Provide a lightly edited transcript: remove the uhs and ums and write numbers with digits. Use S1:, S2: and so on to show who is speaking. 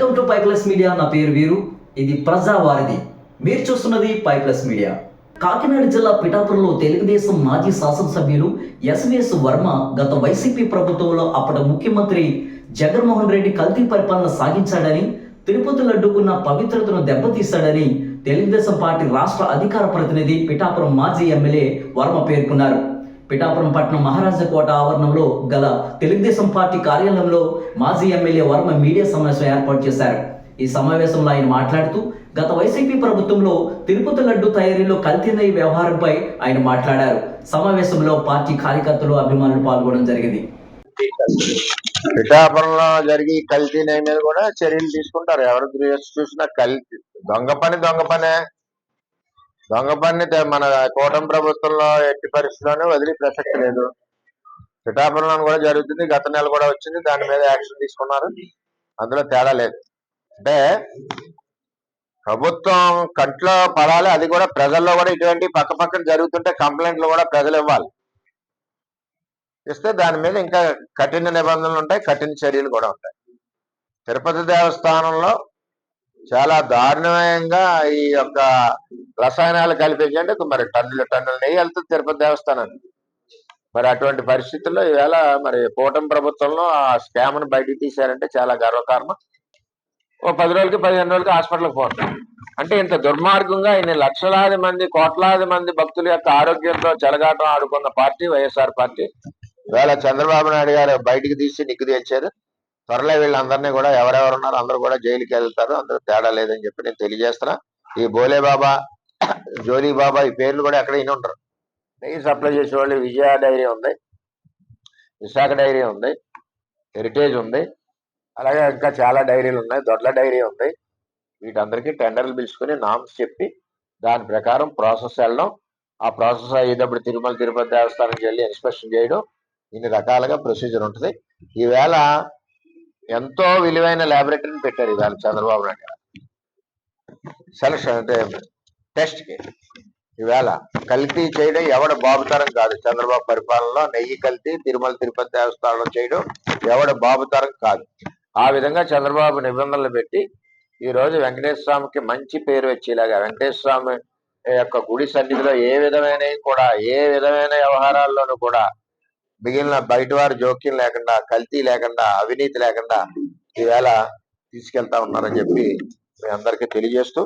S1: Welcome to Pi Plus Media. నా పేరు వీరు. ఇది ప్రజావారిది. మీరు చూస్తున్నది పై ప్లస్ మీడియా. కాకినాడ జిల్లా పిఠాపురంలో తెలుగుదేశం మాజీ శాసనసభ్యులు ఎస్వీఎస్ వర్మ గత వైసీపీ ప్రభుత్వంలో అప్పటి ముఖ్యమంత్రి జగన్మోహన్ రెడ్డి కల్తీ పరిపాలన సాగించాడని, తిరుపతి లడ్డుకున్న పవిత్రతను దెబ్బతీశాడని తెలుగుదేశం పార్టీ రాష్ట్ర అధికార ప్రతినిధి పిఠాపురం మాజీ ఎమ్మెల్యే వర్మ పేర్కొన్నారు. పిఠాపురం పట్టణం మహారాజకోట ఆవరణంలో గల తెలుగుదేశం పార్టీ కార్యాలయంలో మాజీ ఎమ్మెల్యే వర్మ మీడియా సమావేశం ఏర్పాటు చేశారు. ఈ సమావేశంలో ఆయన మాట్లాడుతూ గత వైసీపీ ప్రభుత్వంలో తిరుపతి లడ్డు తయారీలో కల్తీ వ్యవహారంపై ఆయన మాట్లాడారు. సమావేశంలో పార్టీ కార్యకర్తలు, అభిమానులు పాల్గొనడం జరిగింది.
S2: పిఠాపురంలో జరిగి కల్తీ నెయ్యి మీద కూడా చర్యలు తీసుకుంటారు. ఎవరు చూసినా కల్తీ దొంగ పని మన కూటమి ప్రభుత్వంలో ఎట్టి పరిస్థితుల్లోనే వదిలే ప్రసక్తి లేదు. పిఠాపురంలో కూడా జరుగుతుంది. గత నెల కూడా వచ్చింది. దాని మీద యాక్షన్ తీసుకున్నారు. అందులో తేడా లేదు. అంటే ప్రభుత్వం కంట్లో పడాలి. అది కూడా ప్రజల్లో కూడా ఇటువంటి పక్కన జరుగుతుంటే కంప్లైంట్లు కూడా ప్రజలు ఇవ్వాలి. ఇస్తే దాని మీద ఇంకా కఠిన నిబంధనలు ఉంటాయి, కఠిన చర్యలు కూడా ఉంటాయి. తిరుపతి దేవస్థానంలో చాలా దారుణంగా ఈ యొక్క రసాయనాలు కలిపించండి. మరి టన్నుల నెయ్యి వెళ్తుంది తిరుపతి దేవస్థానానికి. మరి అటువంటి పరిస్థితుల్లో ఈవేళ మరి కూటమి ప్రభుత్వంలో ఆ స్కామ్ను బయటికి తీశారంటే చాలా గర్వకారణం. ఓ 10 రోజులకి 15 రోజులకి హాస్పిటల్కి పోతాం అంటే ఇంత దుర్మార్గంగా ఇన్ని లక్షలాది మంది, కోట్లాది మంది భక్తుల యొక్క ఆరోగ్యంతో చెలగాటం ఆడుకున్న పార్టీ వైఎస్ఆర్ పార్టీ. ఈవేళ చంద్రబాబు నాయుడు గారు బయటికి తీసి నిగ్గు తెచ్చారు. త్వరలో వీళ్ళందరినీ కూడా ఎవరెవరు ఉన్నారో అందరూ కూడా జైలుకి వెళ్తారు. అందరూ తేడా లేదని చెప్పి నేను తెలియజేస్తున్నా. ఈ బోలే బాబా, జోలీ బాబా ఈ పేర్లు కూడా ఎక్కడ ఇన్ని ఉంటారు. నెయ్యి సప్లై చేసే వాళ్ళు విజయ డైరీ ఉంది, విశాఖ డైరీ ఉంది, హెరిటేజ్ ఉంది, అలాగే ఇంకా చాలా డైరీలు ఉన్నాయి, దొడ్ల డైరీ ఉంది. వీటందరికీ టెండర్లు పిలుచుకుని నామ్స్ చెప్పి దాని ప్రకారం ప్రాసెస్ వెళ్ళడం, ఆ ప్రాసెస్ అయ్యేటప్పుడు తిరుపతి దేవస్థానంకి వెళ్ళి ఇన్స్పెక్షన్ చేయడం, ఇన్ని రకాలుగా ప్రొసీజర్ ఉంటుంది. ఈవేళ ఎంతో విలువైన ల్యాబొరేటరీని పెట్టారు. ఈవేళ చంద్రబాబు నాయుడు గారు సెలక్షన్ అంటే టెస్ట్కి. ఈవేళ కల్తీ చేయడం ఎవడ బాబుతరం కాదు. చంద్రబాబు పరిపాలనలో నెయ్యి కల్తీ తిరుపతి దేవస్థానంలో చేయడం ఎవడ బాబుతరం కాదు. ఆ విధంగా చంద్రబాబు నిబంధనలు పెట్టి ఈరోజు వెంకటేశ్వర స్వామికి మంచి పేరు వచ్చేలాగా, వెంకటేశ్వర స్వామి యొక్క గుడి సన్నిధిలో ఏ విధమైన వ్యవహారాల్లోనూ కూడా మిగిలిన బయట వారి జోక్యం లేకుండా, కల్తీ లేకుండా, అవినీతి లేకుండా ఈవేళ తీసుకెళ్తా ఉన్నారని చెప్పి మీ అందరికీ తెలియజేస్తూ